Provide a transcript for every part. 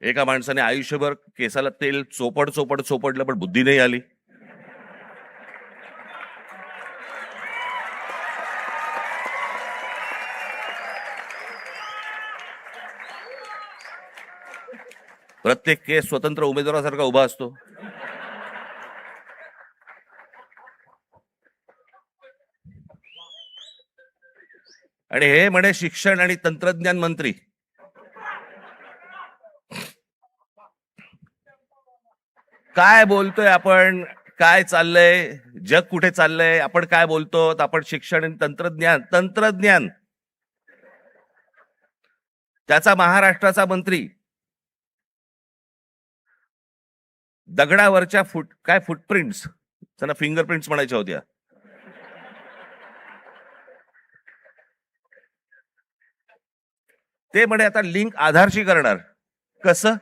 एका माणसाने आयुष्यभर केसाला तेल चोपडलं पण बुद्धी नाही आली. प्रत्येक केस स्वतंत्र उमेदवारासारखा उभा असतो. आणि हे म्हणे शिक्षण आणि तंत्रज्ञान मंत्री. काय बोलतोय आपण? काय चाललंय? जग कुठे चाललंय? आपण काय बोलतो? आपण शिक्षण आणि तंत्रज्ञान त्याचा महाराष्ट्राचा मंत्री दगडावरच्या फुटप्रिंट्स, त्यांना फिंगरप्रिंट्स म्हणायच्या होत्या, ते म्हणे आता लिंक आधारशी करणार. कसं?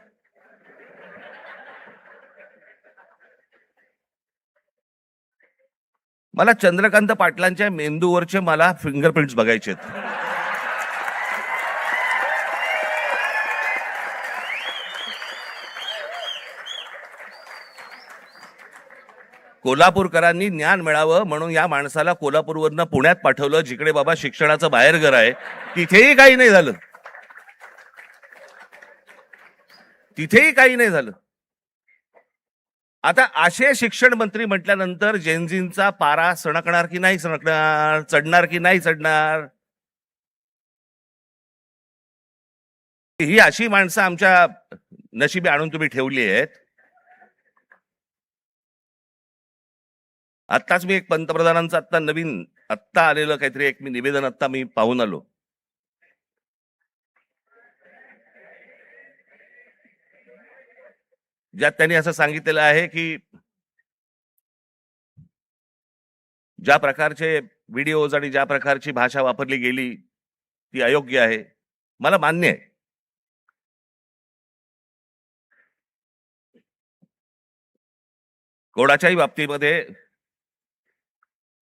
मला चंद्रकांत पाटलांच्या मेंदूवरचे मला फिंगरप्रिंट्स बघायचे आहेत. कोल्हापूरकरांनी ज्ञान मिळावं म्हणून या माणसाला कोल्हापूरवरनं पुण्यात पाठवलं, जिकडे बाबा शिक्षणाचं बाहेरघर आहे. तिथेही काही नाही झालं. आता असे शिक्षण मंत्री म्हटल्यानंतर जेनझींचा पारा सणकणार की नाही सणकणार, चढणार की नाही चढणार? ही अशी माणसं आमच्या नशिबी आणून तुम्ही ठेवली आहेत. आत्ताच मी एक पंतप्रधानांचं आत्ता आलेलं काहीतरी एक निवेदन आत्ता मी पाहून आलो. ज्यात त्यांनी असं सांगितलेलं आहे की ज्या प्रकारचे व्हिडिओज आणि ज्या प्रकारची भाषा वापरली गेली ती अयोग्य आहे. मला मान्य आहे. कोणाच्याही बाबतीमध्ये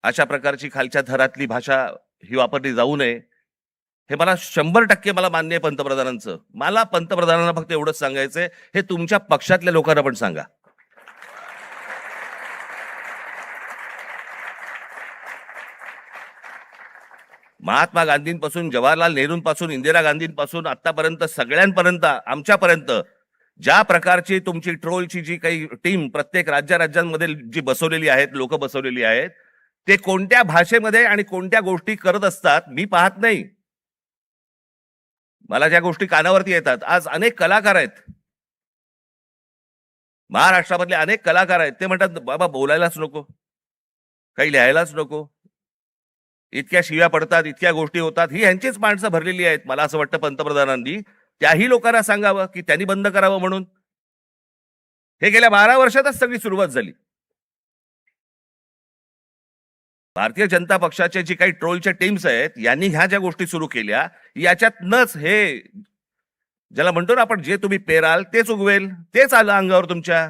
अशा प्रकारची खालच्या थरातली भाषा ही वापरली जाऊ नये, हे मला 100% मला मान्य आहे पंतप्रधानांचं. मला पंतप्रधानांना फक्त एवढंच सांगायचंय, हे तुमच्या पक्षातल्या लोकांना पण सांगा. महात्मा गांधींपासून, जवाहरलाल नेहरूंपासून, इंदिरा गांधींपासून आतापर्यंत सगळ्यांपर्यंत आमच्यापर्यंत ज्या प्रकारची तुमची ट्रोलची जी काही टीम प्रत्येक राज्यांमध्ये जी बसवलेली आहेत, लोक बसवलेली आहेत, ते कोणत्या भाषेमध्ये आणि कोणत्या गोष्टी करत असतात मी पाहत नाही. मला ज्या गोष्टी कानावरती येतात, आज अनेक कलाकार आहेत, महाराष्ट्रामधले अनेक कलाकार आहेत, ते म्हणतात बाबा बोलायलाच नको, काही लिहायलाच नको, इतक्या शिव्या पडतात, इतक्या गोष्टी होतात. ही यांचीच माणसं भरलेली आहेत. मला असं वाटतं पंतप्रधानांनी त्याही लोकांना सांगावं की त्यांनी बंद करावं म्हणून. हे गेल्या 12 वर्षातच सगळी सुरुवात झाली. भारतीय जनता पक्षाचे जी काही ट्रोलच्या टीम्स आहेत, यांनी ह्या ज्या गोष्टी सुरू केल्या, याच्यातनच हे ज्याला म्हणतो ना आपण, जे तुम्ही पेराल तेच उगवेल, तेच आलं अंगावर तुमच्या.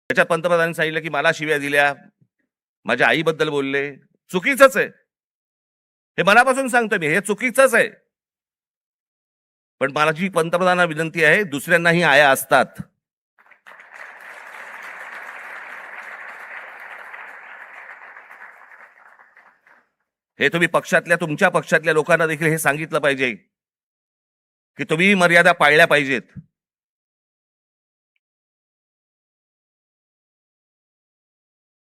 त्याच्यात पंतप्रधानांनी सांगितलं की मला शिव्या दिल्या, माझ्या आईबद्दल बोलले. चुकीचंच आहे, हे मनापासून सांगतो मी, हे चुकीचंच आहे. पण मला जी पंतप्रधानांना विनंती आहे, दुसऱ्यांनाही आया असतात. हे तुम्ही तुमच्या पक्षातल्या लोकांना देखील हे सांगितलं पाहिजे की तुम्ही मर्यादा पाळल्या पाहिजेत.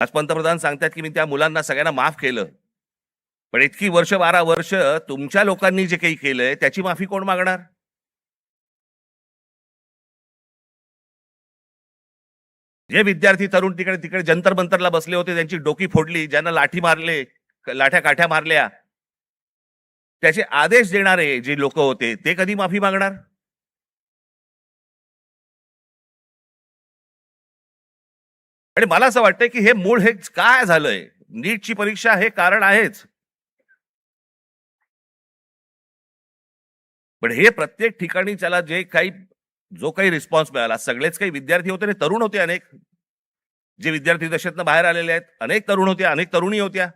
आज पंतप्रधान सांगतात की मी त्या मुलांना सगळ्यांना माफ केलं, पण इतकी 12 वर्ष तुमच्या लोकांनी जे काही केलंय त्याची माफी कोण मागणार? जे विद्यार्थी तरुण तिकडे जंतर मंतरला बसले होते, त्यांची डोकी फोडली, ज्यांना लाठ्या काठ्या मारल्या, त्याचे आदेश देणारे जे लोक होते ते कधी माफी मागणार? आणि मला असं वाटतंय की हे मूळ हे काय झालंय, नीटची परीक्षा हे कारण आहेच, पण हे प्रत्येक ठिकाणी त्याला जो काही रिस्पॉन्स मिळाला, सगळेच काही विद्यार्थी होते आणि तरुण होते, अनेक जे विद्यार्थी दशेतनं बाहेर आलेले आहेत, अनेक तरुण होते, अनेक तरुणी होत्या.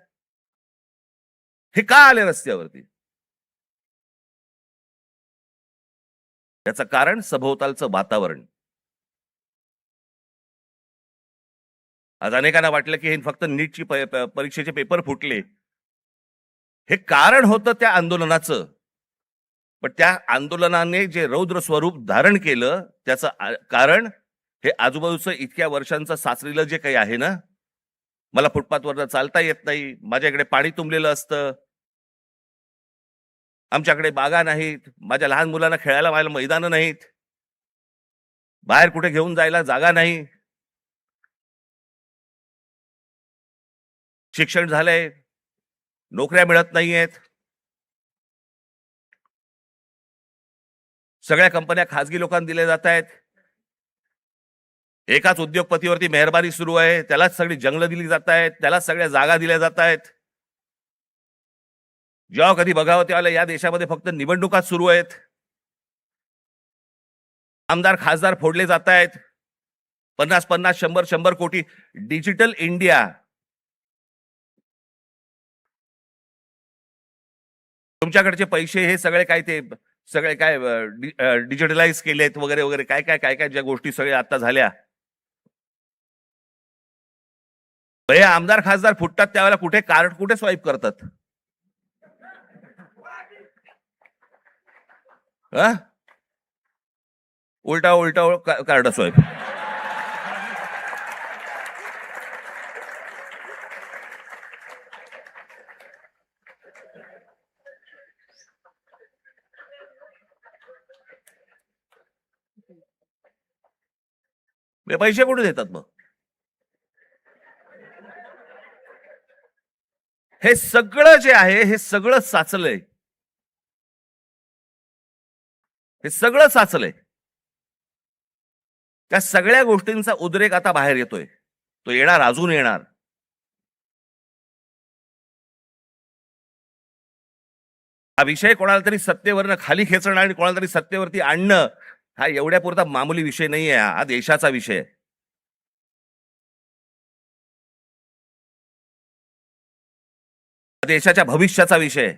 हे का आले रस्त्यावरती? याचं कारण सभोवतालचं वातावरण. आज अनेकांना वाटलं की हे फक्त नीटची परीक्षेचे पेपर फुटले, हे कारण होतं त्या आंदोलनाचं. पण त्या आंदोलनाने जे रौद्र स्वरूप धारण केलं त्याचं कारण हे आजूबाजूचं इतक्या वर्षांचं साचलेलं जे काही आहे ना, मला फुटपाथवर चालता येत नाही, माझ्याकडे पाणी तुंबलेलं असतं, आमच्याकडे बागा नाहीत, माझ्या लहान मुलांना खेळायला व्हायला मैदानं नाहीत, बाहेर कुठे घेऊन जायला जागा नाही, शिक्षण झालंय, नोकऱ्या मिळत नाहीयेत, सगळ्या कंपन्या खासगी लोकांना दिल्या जात आहेत, एकाच उद्योगपतीवरती मेहरबानी सुरू आहे, त्यालाच सगळी जंगलं दिली जात आहेत, त्यालाच सगळ्या जागा दिल्या जात आहेत. जेव्हा कधी बघावं तेव्हा या देशामध्ये फक्त निवडणुकाच सुरू आहेत, आमदार खासदार फोडले जात आहेत, 50-50, 100-100 कोटी. डिजिटल इंडिया, तुमच्याकडचे पैसे हे सगळे काय ते सगळे काय डिजिटलाइज केलेत वगैरे वगैरे काय काय काय काय ज्या गोष्टी सगळ्या आता झाल्या. हे आमदार खासदार फुटतात त्यावेळेला कुठे कार्ड कुठे स्वाईप करतात? उलटा उलटा कार्ड स्वाईप. पैसे कुठे देतात मग? हे सगळं जे आहे हे सगळं साचलंय, हे सगळं साचलंय. त्या सगळ्या गोष्टींचा उद्रेक आता बाहेर येतोय, तो येणार, अजून येणार. हा विषय कोणाला तरी सत्तेवरनं खाली खेचणं आणि कोणाला तरी सत्तेवरती आणणं हा एवढ्या पुरता मामूली विषय नाहीये, हा देशाचा विषय आहे. देशाच्या भविष्याचा विषय,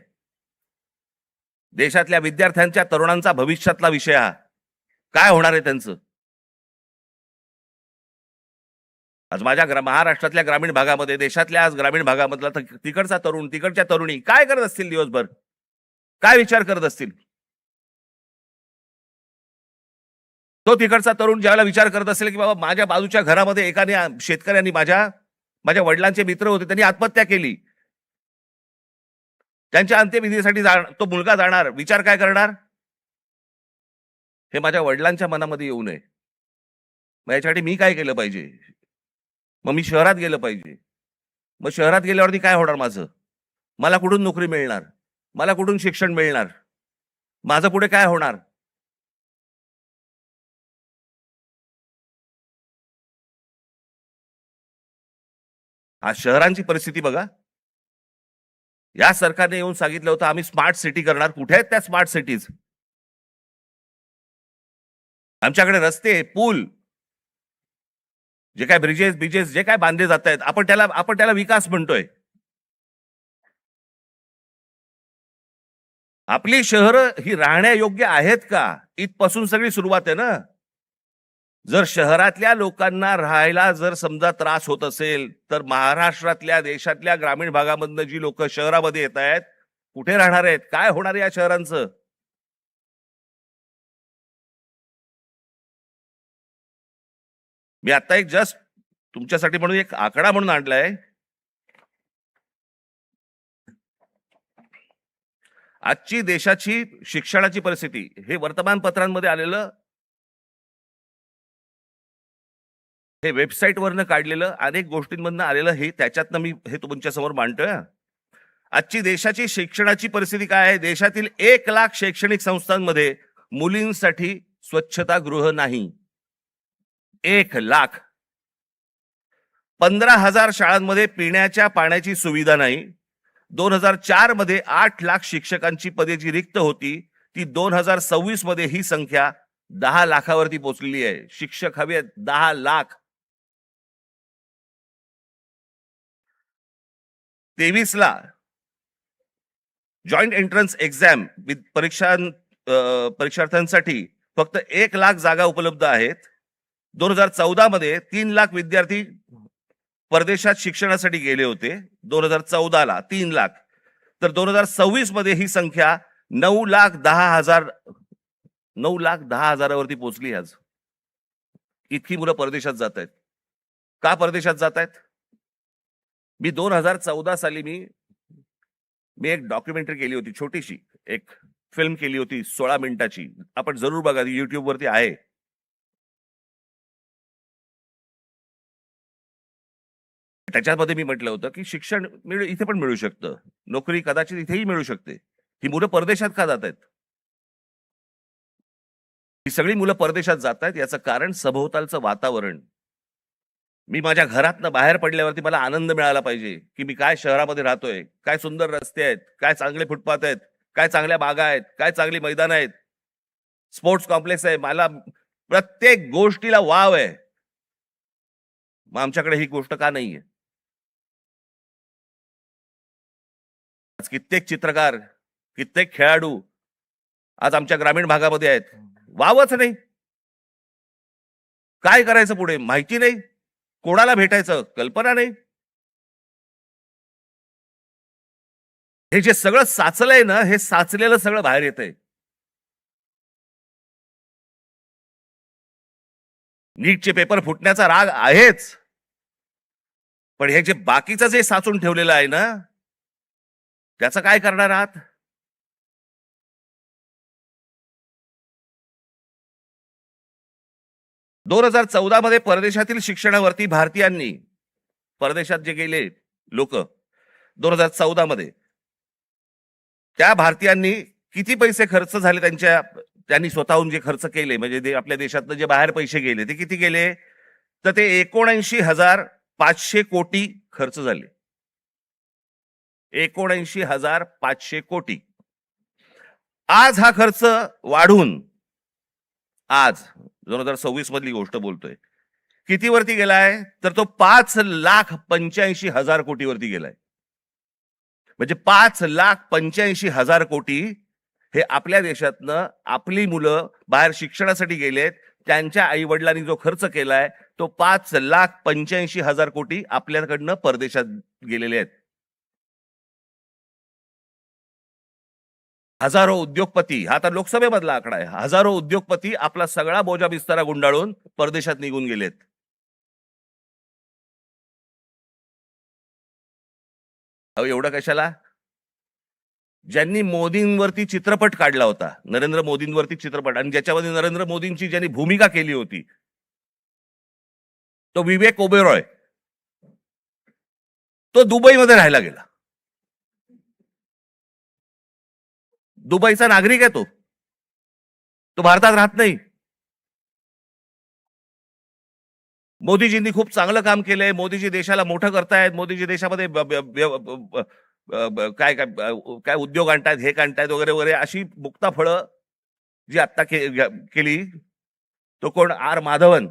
देशातल्या विद्यार्थ्यांच्या तरुणांचा भविष्यातला विषय हा. काय होणार आहे त्यांचं? आज माझ्या महाराष्ट्रातल्या ग्रामीण भागामध्ये, देशातल्या आज ग्रामीण भागामधला तिकडचा तरुण, तिकडच्या तरुणी काय करत असतील दिवसभर, काय विचार करत असतील? तो तिकडचा तरुण ज्यावेळेला विचार करत असेल की बाबा माझ्या बाजूच्या घरामध्ये एकाने शेतकऱ्यांनी माझ्या वडिलांचे मित्र होते, त्यांनी आत्महत्या केली, त्यांच्या अंत्यविधीसाठी तो मुलगा जाणार, विचार काय करणार? हे माझ्या वडिलांच्या मनामध्ये येऊ नये, मग याच्यासाठी मी काय केलं पाहिजे? मग मी शहरात गेलं पाहिजे. मग शहरात गेल्यावरती काय होणार माझं? मला कुठून नोकरी मिळणार? मला कुठून शिक्षण मिळणार? माझं पुढे काय होणार? आज शहरांची परिस्थिती बघा. या सरकारने येऊन सांगितलं होतं आम्ही स्मार्ट सिटी करणार. कुठे आहेत त्या स्मार्ट सिटीज? आमच्याकडे रस्ते, पूल, जे काय ब्रिजेस जे काय बांधले जात आहेत, आपण त्याला विकास म्हणतोय. आपली शहरं ही राहण्यायोग्य आहेत का? इथपासून सगळी सुरुवात आहे ना. जर शहरातल्या लोकांना राहायला जर समजा त्रास होत असेल तर महाराष्ट्रातल्या, देशातल्या ग्रामीण भागामधनं जी लोक शहरामध्ये येत आहेत, कुठे राहणार आहेत? काय होणार या शहरांचं? मी आता एक जस्ट तुमच्यासाठी म्हणून एक आकडा म्हणून आणलाय. आजची देशाची शिक्षणाची परिस्थिती हे वर्तमानपत्रांमध्ये आलेलं, हे वेबसाईटवरनं काढलेलं, अनेक गोष्टींमधनं आलेलं, हे त्याच्यातनं मी हे तुमच्या समोर मांडतोय. आजची देशाची शिक्षणाची परिस्थिती काय आहे? देशातील 1 लाख शैक्षणिक संस्थांमध्ये मुलींसाठी स्वच्छतागृह नाही. 1 लाख. 15,000 शाळांमध्ये पिण्याच्या पाण्याची सुविधा नाही. 2004 मध्ये 8 लाख शिक्षकांची पदे जी रिक्त होती ती 2026 मध्ये ही संख्या 10 लाखावरती पोहोचलेली आहे. शिक्षक हवे 10 लाख. 23 ला जॉईंट एंट्रन्स एक्झाम परीक्षार्थ्यांसाठी फक्त 1,00,000 जागा उपलब्ध आहेत. 2014 मध्ये 3,00,000 विद्यार्थी परदेशात शिक्षणासाठी गेले होते. 2014ला 3,00,000. तर 2026 मध्ये ही संख्या 9,10,000 9,10,000वरती पोहोचली आज. इतकी मुलं परदेशात जात आहेत. का परदेशात जात आहेत? मी 2014 साली मी एक डॉक्युमेंटरी केली होती, छोटीशी एक फिल्म केली होती 16 मिनिटाची. आपण जरूर बघा, YouTube वरती आहे. त्याच्यामध्ये मी म्हटलं होतं की शिक्षण इथे पण मिळू शकतं, नोकरी कदाचित इथेही मिळू शकते. ही मुलं परदेशात का जात आहेत? ही सगळी मुलं परदेशात जात आहेत याचं कारण सभोवतालचं वातावरण. मी माझ्या घरातनं बाहेर पडल्यावरती मला आनंद मिळाला पाहिजे की मी काय शहरामध्ये राहतोय, काय सुंदर रस्ते आहेत, काय चांगले फुटपाथ आहेत, काय चांगल्या बागा आहेत, काय चांगली मैदान आहेत, स्पोर्ट्स कॉम्प्लेक्स आहे. मला प्रत्येक गोष्टीला वाव आहे. मग आमच्याकडे ही गोष्ट का नाहीये? आज कित्येक चित्रकार, कित्येक खेळाडू आज आमच्या ग्रामीण भागामध्ये आहेत. वावच नाही. काय करायचं पुढे माहिती नाही, कोणाला भेटायचं कल्पना नाही. हे जे सगळं साचलंय ना, हे साचलेलं सगळं बाहेर येतंय. नीटचे पेपर फुटण्याचा राग आहेच, पण हे जे बाकीचं जे साचून ठेवलेलं आहे ना, त्याचं काय करणार आहात? दोन 2014 मध्ये परदेशातील शिक्षणावरती भारतीयांनी, परदेशात जे गेले लोक 2014 मध्ये, त्या भारतीयांनी किती पैसे खर्च झाले त्यांनी स्वतःहून जे खर्च केले, म्हणजे आपल्या देशातनं जे बाहेर पैसे गेले ते किती गेले? तर ते 79,500 कोटी खर्च झाले. 79,500 कोटी. आज हा खर्च वाढून, आज 2026 मधली गोष्ट बोलतोय, किती वरती गेलाय? तर तो 5,85,000 कोटीवरती गेलाय. म्हणजे 5,85,000 कोटी हे आपल्या देशातनं आपली मुलं बाहेर शिक्षणासाठी गेलेत, त्यांच्या आई वडिलांनी जो खर्च केलाय तो 5,85,000 कोटी आपल्याकडनं परदेशात गेलेले आहेत. हजारो उद्योगपती, हा आता लोकसभेमधला आकडा आहे, हजारो उद्योगपती आपला सगळा बोजा बिस्तारा गुंडाळून परदेशात निघून गेलेत. अहो एवढं कशाला? ज्यांनी मोदींवरती चित्रपट काढला होता, नरेंद्र मोदींवरती चित्रपट, आणि ज्याच्यामध्ये नरेंद्र मोदींची ज्यांनी भूमिका केली होती तो विवेक ओबेरॉय, तो दुबईमध्ये राहायला गेला. दुबईचा नागरिक आहे तो भारतात राहत नाही. मोदीजींनी खूप चांगलं काम केलंय, मोदीजी देशाला मोठं करतायत, मोदीजी देशामध्ये काय काय काय उद्योग आणतायत, हे आणतायत वगैरे वगैरे, अशी मुक्ता फळं जी आता केली. तो कोण? आर माधवन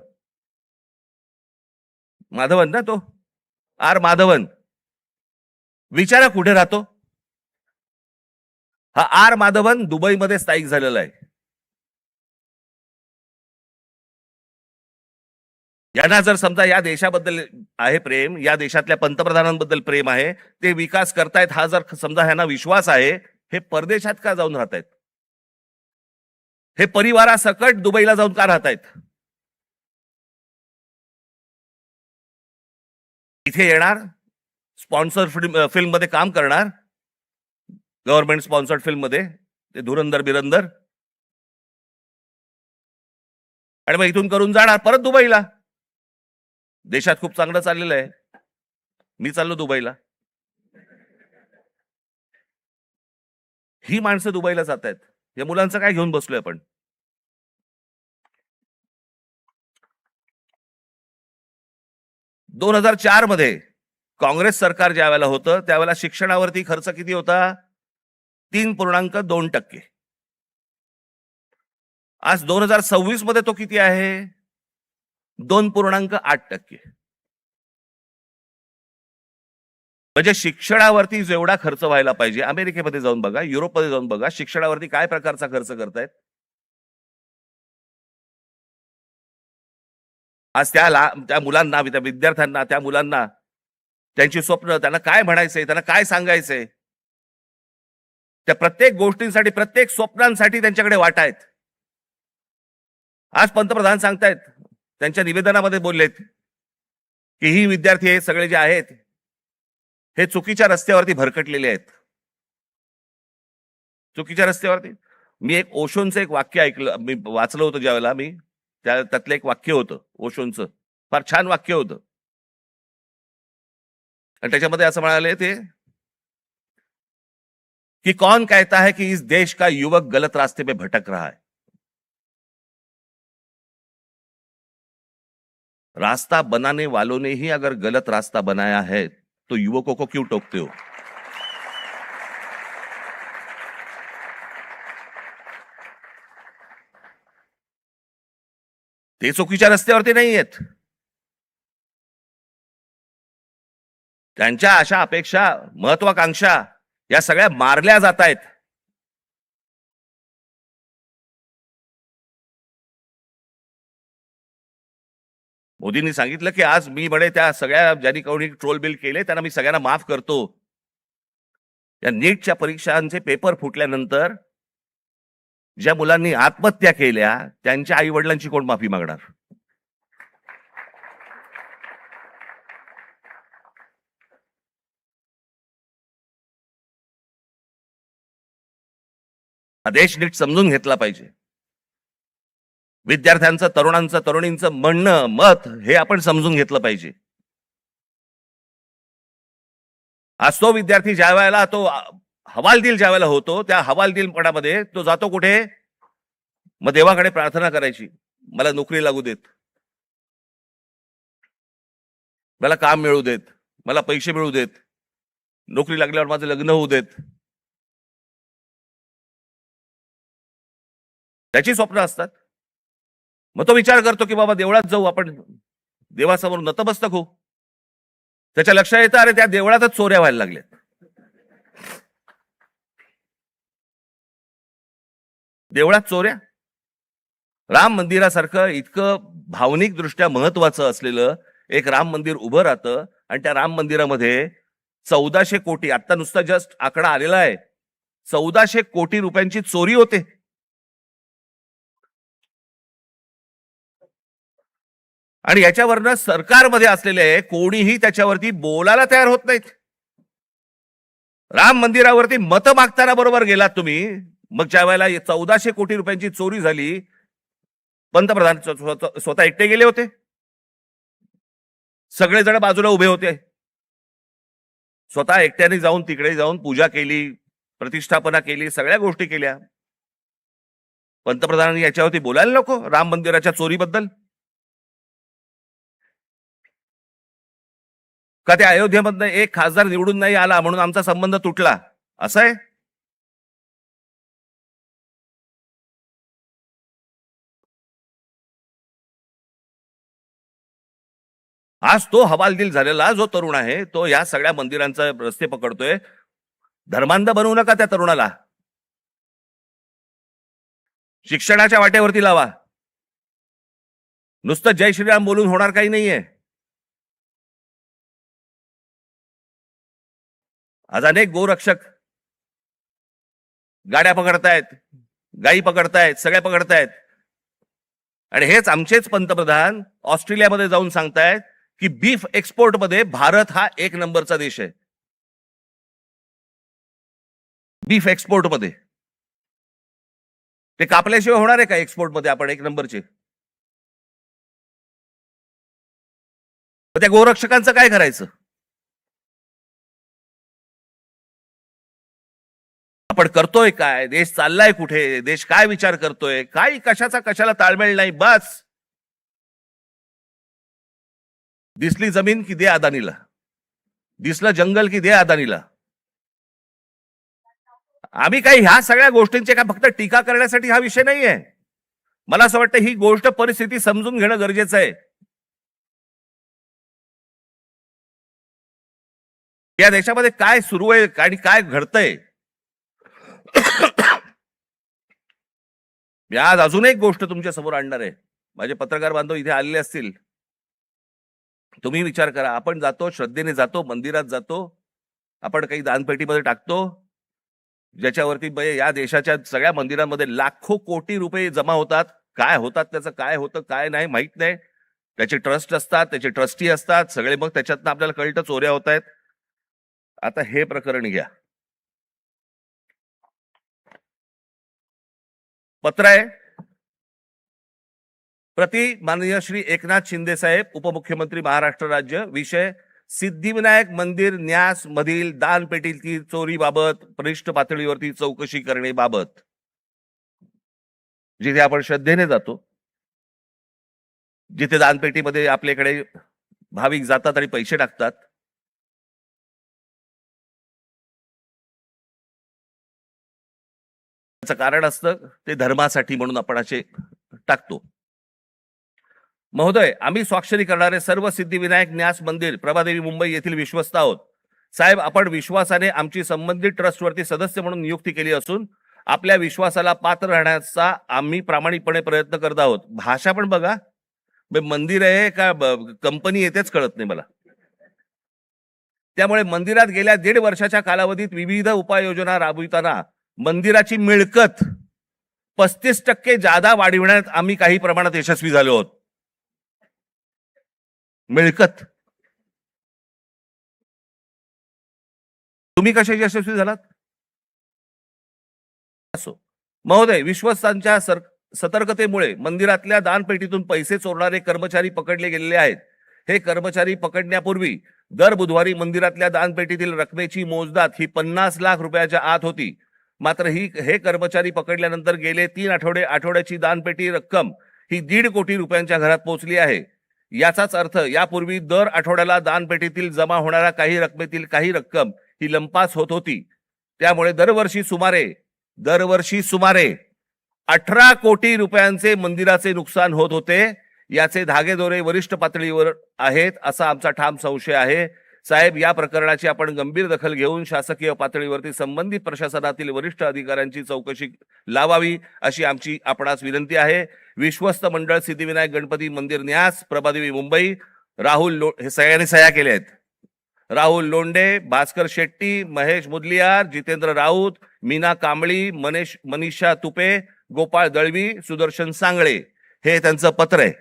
ना, तो आर माधवन. विचारा कुठे राहतो हा आर माधवन? दुबईमध्ये स्थायिक झालेला आहे. यांना जर समजा या देशाबद्दल आहे प्रेम, या देशातल्या पंतप्रधानांबद्दल प्रेम आहे, ते विकास करतायत, हा जर समजा ह्यांना विश्वास आहे, हे परदेशात का जाऊन राहतायत? हे परिवारासकट दुबईला जाऊन का राहतायत? इथे येणार, स्पॉन्सर फिल्म मध्ये काम करणार, गव्हर्नमेंट स्पॉन्सर्ड फिल्म मध्ये, ते धुरंधर बिरंदर, आणि मग इथून करून जाणार परत दुबईला. देशात खूप चांगलं चाललेलं आहे, मी चाललो दुबईला. ही माणसं दुबईला जात आहेत. या मुलांचं काय घेऊन बसलोय आपण? दोन 2004 मध्ये काँग्रेस सरकार ज्या वेळेला होतं त्यावेळेला शिक्षणावरती खर्च किती होता? 3.2%. आज 2026 मध्ये तो किती आहे? 2.8%. म्हणजे शिक्षणावरती जेवढा खर्च व्हायला पाहिजे, अमेरिकेमध्ये जाऊन बघा, युरोपमध्ये जाऊन बघा, शिक्षणावरती काय प्रकारचा खर्च करतायत. आज त्या मुलांना, त्या विद्यार्थ्यांना, त्या मुलांना त्यांची स्वप्न, त्यांना काय म्हणायचंय, त्यांना काय सांगायचंय, त्या प्रत्येक गोष्टींसाठी, प्रत्येक स्वप्नांसाठी त्यांच्याकडे वाटा आहेत. आज पंतप्रधान सांगतायत, त्यांच्या निवेदनामध्ये बोललेत की ही विद्यार्थी हे सगळे जे आहेत हे चुकीच्या रस्त्यावरती भरकटलेले आहेत. चुकीच्या रस्त्यावरती. मी एक ओशोंचं एक वाक्य ऐकलं, मी वाचलं होतं ज्यावेळेला मी, त्यातलं एक वाक्य होतं ओशोंचं, फार छान वाक्य होतं. आणि त्याच्यामध्ये असं म्हणाले ते कि कौन कहता है कि इस देश का युवक गलत रास्ते पे भटक रहा है, रास्ता बनाने वालों ने ही अगर गलत रास्ता बनाया है तो युवकों को क्यों टोकते हो? ते चुकीच्या रस्त्यावरती नाही आहेत. त्यांच्या आशा, अपेक्षा, महत्वाकांक्षा या सगळ्या मारल्या जात आहेत. मोदींनी सांगितलं की आज मी म्हणे त्या सगळ्या ज्यांनी कोणी ट्रोल बिल केले त्यांना मी सगळ्यांना माफ करतो. या नीटच्या परीक्षांचे पेपर फुटल्यानंतर ज्या मुलांनी आत्महत्या केल्या त्यांच्या आई वडिलांची कोण माफी मागणार? हा देश नीट समजून घेतला पाहिजे. विद्यार्थ्यांचं, तरुणांचं, तरुणींचं म्हणणं, मत हे आपण समजून घेतलं पाहिजे. आज तो विद्यार्थी ज्या वेळेला तो हवालदिल ज्या वेळेला होतो त्या हवालदिलपणामध्ये तो जातो कुठे? मग देवाकडे प्रार्थना करायची, मला नोकरी लागू देत, मला काम मिळू देत, मला पैसे मिळू देत, नोकरी लागल्यावर माझं लग्न होऊ देत. त्याची स्वप्न असतात. मग तो विचार करतो की बाबा देवळात जाऊ, आपण देवासमोर नतमस्तक होऊ. त्याच्या लक्षात येतं अरे त्या देवळातच चोऱ्या व्हायला लागल्यात. देवळात चोऱ्या. राम मंदिरासारखं इतकं भावनिक दृष्ट्या महत्वाचं असलेलं एक राम मंदिर उभं राहतं आणि त्या राम मंदिरामध्ये 1400 कोटी, आता नुसता जस्ट आकडा आलेला आहे, 1400 कोटी रुपयांची चोरी होते. आणि याच्यावरनं सरकारमध्ये असलेले कोणीही त्याच्यावरती बोलायला तयार होत नाहीत. राम मंदिरावरती मतं मागताना बरोबर गेलात तुम्ही. मग ज्या वेळेला 1400 कोटी रुपयांची चोरी झाली, पंतप्रधान स्वतः एकटे गेले होते, सगळेजण बाजूला उभे होते. स्वतः एकट्याने जाऊन तिकडे जाऊन पूजा केली, प्रतिष्ठापना केली, सगळ्या गोष्टी केल्या. पंतप्रधानांनी याच्यावरती बोलायला नको राम मंदिराच्या चोरीबद्दल? का त्या अयोध्येमधनं एक खासदार निवडून नाही आला म्हणून आमचा संबंध तुटला, असं आहे? आज तो हवालदिल झालेला जो तरुण आहे तो या सगळ्या मंदिरांचा रस्ते पकडतोय. धर्मांध बनवू नका त्या तरुणाला. शिक्षणाच्या वाटेवरती लावा. नुसतं जय श्रीराम बोलून होणार काही नाहीये. आज अनेक गोरक्षक गाड्या पकडतायत, गायी पकडतायत, सगळ्या पकडतायत. आणि हेच आमचेच पंतप्रधान ऑस्ट्रेलियामध्ये जाऊन सांगतायत की बीफ एक्सपोर्ट मध्ये भारत हा 1 नंबरचा देश आहे. बीफ एक्सपोर्ट मध्ये ते कापल्याशिवाय होणार आहे का एक्सपोर्ट मध्ये आपण 1 नंबरचे? त्या गोरक्षकांचं काय करायचं? आपण करतोय काय? देश चाललाय कुठे? देश काय विचार करतोय? काय कशाचा कशाला ताळमेळ नाही. बस दिसली जमीन की दे अदानीला, दिसलं जंगल की दे अदानीला. आम्ही काही ह्या सगळ्या गोष्टींचे काय फक्त टीका करण्यासाठी हा विषय नाहीये. मला असं वाटतं ही गोष्ट परिस्थिती समजून घेणं गरजेचं आहे. या देशामध्ये काय सुरू आहे आणि काय घडतंय. मी आज अजून एक गोष्ट तुमच्या समोर आणणार आहे. माझे पत्रकार बांधव इथे आलेले असतील, तुम्ही विचार करा, आपण जातो, श्रद्धेने जातो, मंदिरात जातो, आपण काही दानपेटीमध्ये टाकतो, ज्याच्यावरती या देशाच्या सगळ्या मंदिरांमध्ये लाखो कोटी रुपये जमा होतात. काय होतात, त्याचं काय होतं काय नाही माहित नाही. त्याचे ट्रस्ट असतात, त्याचे ट्रस्टी असतात सगळे, मग त्याच्यातनं आपल्याला कळतं चोऱ्या होत आहेत. आता हे प्रकरण घ्या, पत्र आहे प्रति माननीय श्री एकनाथ शिंदे साहेब, उपमुख्यमंत्री महाराष्ट्र राज्य. विषय सिद्धिविनायक मंदिर न्यास मधील दानपेटीतील चोरीबाबत वरिष्ठ पातळीवरती चौकशी करण्याबाबत. जिथे आपण श्रद्धेने जातो, जिथे दानपेटीमध्ये आपल्याकडे भाविक जातात आणि पैसे टाकतात, त्याचं कारण असतं ते धर्मासाठी म्हणून आपण असे टाकतो. महोदय, आम्ही स्वाक्षरी करणारे सर्व सिद्धिविनायक न्यास मंदिर प्रभादेवी मुंबई येथील विश्वस्त आहोत. साहेब, आपण विश्वासाने आमची संबंधित ट्रस्टवरती सदस्य म्हणून नियुक्ती केली असून आपल्या विश्वासाला पात्र राहण्याचा आम्ही प्रामाणिकपणे प्रयत्न करत आहोत. भाषा पण बघा, मंदिर आहे का कंपनी येतेच कळत नाही मला. त्यामुळे मंदिरात गेल्या 1.5 वर्षाच्या कालावधीत विविध उपाययोजना राबविताना मंदिराची मिळकत 35% जादा वाढविण्यात आम्ही काही प्रमाणात यशस्वी झालो आहोत. मिळकत तुम्ही कशाची यशस्वी झालात? असो महोदय, विश्वस्तांच्या सतर्कतेमुळे मंदिरातल्या दानपेटीतून पैसे चोरणारे कर्मचारी पकडले गेलेले आहेत. हे कर्मचारी पकडण्यापूर्वी दर बुधवारी मंदिरातल्या दानपेटीतील रकमेची मोजदाद ही 50 लाख रुपयाच्या आत होती. मात्र हे कर्मचारी पकडल्यानंतर गेले 3 आठवड्याची दानपेटी रक्कम ही 1.5 कोटी रुपयांच्या घरात पोहोचली आहे. याचाच अर्थ यापूर्वी दर आठवड्याला दानपेटीतील जमा होणाऱ्या काही रकमेतील काही रक्कम ही लंपास होत होती. त्यामुळे दरवर्षी सुमारे 18 कोटी रुपयांचे मंदिराचे नुकसान होत होते. याचे धागेदोरे वरिष्ठ पातळीवर आहेत असा आमचा ठाम संशय आहे. साहेब, या प्रकरणाची आपण गंभीर दखल घेऊन शासकीय पातळीवरती संबंधित प्रशासनातील वरिष्ठ अधिकाऱ्यांची चौकशी लावावी अशी आमची आपणास विनंती आहे. विश्वस्त मंडळ सिद्धिविनायक गणपती मंदिर न्यास, प्रभादेवी मुंबई. हे सगळ्यांनी सह्या केल्या आहेत. राहुल लोंढे, भास्कर शेट्टी, महेश मुदलियार, जितेंद्र राऊत, मीना कांबळी, मनीषा तुपे, गोपाळ दळवी, सुदर्शन सांगळे, हे त्यांचं पत्र आहे.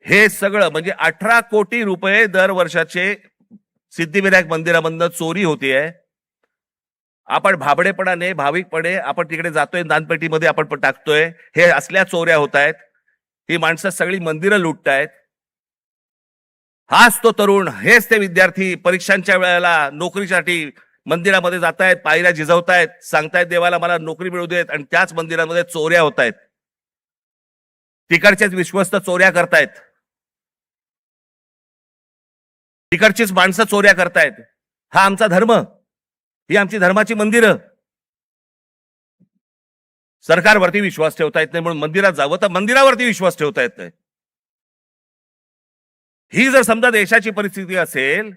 हे सगळं म्हणजे 18 कोटी रुपये दर वर्षाचे सिद्धिविनायक मंदिरामधनं चोरी होतीये. आपण भाबडेपणाने, भाविकपणे आपण तिकडे जातोय, दानपेटीमध्ये आपण टाकतोय. हे असल्या चोऱ्या होत आहेत. ही माणसं सगळी मंदिरं लुटतायत. हाच तो तरुण, हेच ते विद्यार्थी परीक्षांच्या वेळेला नोकरीसाठी मंदिरामध्ये जातायत, पायऱ्या झिजवतायत, सांगतायत देवाला मला नोकरी मिळू देत, आणि त्याच मंदिरामध्ये चोऱ्या होत आहेत. तिकडचेच विश्वस्त चोऱ्या करतायत, तिकडचीच माणसं चोऱ्या करतायत. हा आमचा धर्म, ही आमची धर्माची मंदिरं. सरकारवरती विश्वास ठेवता येत नाही म्हणून मंदिरात जावं, तर मंदिरावरती विश्वास ठेवता येत नाही. ही जर समजा देशाची परिस्थिती असेल